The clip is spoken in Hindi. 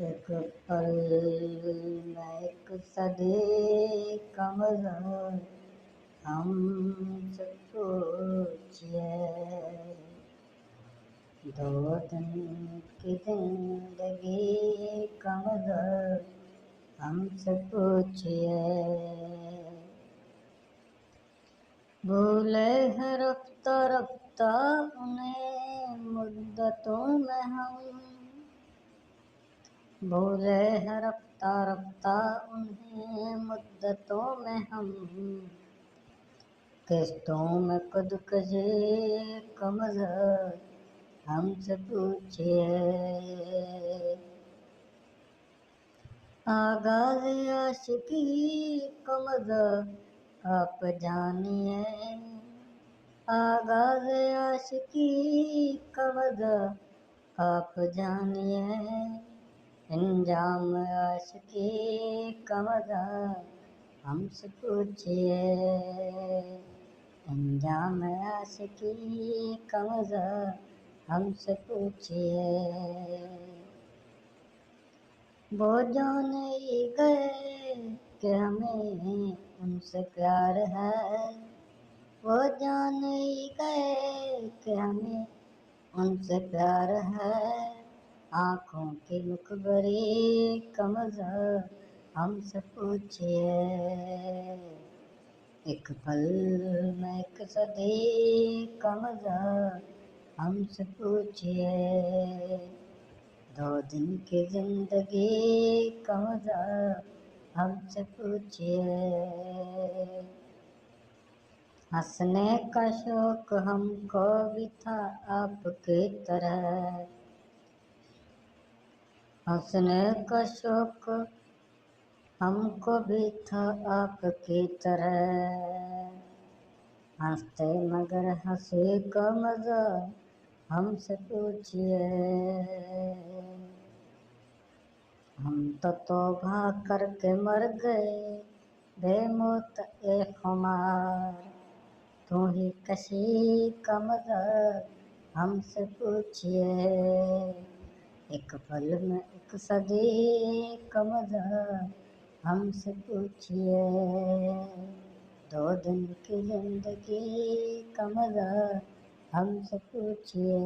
एक पल में एक सदी कमर हम सोचिए, दो दिन की जिंदगी कमर हमसे पूछिए। भूले हैं रफ्ता रफ्ता उन्हें मुद्दतों में हम, भूले हैं रफ्ता रफ्ता उन्हें मुद्दतों में हम, किस्तों में खुदकुशी कमर हमसे पूछिए। आगाज़ आशिकी कमर आप जानिए, आगाज़ आशिकी कमर आप जानिए, अंजाम आशिकी कमर हमसे पूछिए। अंजाम आशिकी कमर हमसे पूछिए। वो जान ही गए कि हमें उनसे प्यार है, वो जान ही गए कि हमें उनसे प्यार है। आँखों की मुखबरी कमर हमसे पूछिए। एक पल में एक सदी कमर हमसे पूछिए। दो दिन की जिंदगी कमर हमसे पूछिए। हंसने का शौक हमको भी था आपकी तरह, हंसने का शौक हमको भी था आपकी तरह। हंसते मगर हंसी का मजा हमसे पूछिए। हम तो तौबा करके मर गए बेमौत ए खुमार, तू ही कशी कमर हमसे पूछिए। एक पल में एक सदी कमर हमसे पूछिए। दो दिन की जिंदगी कमर हमसे पूछिए।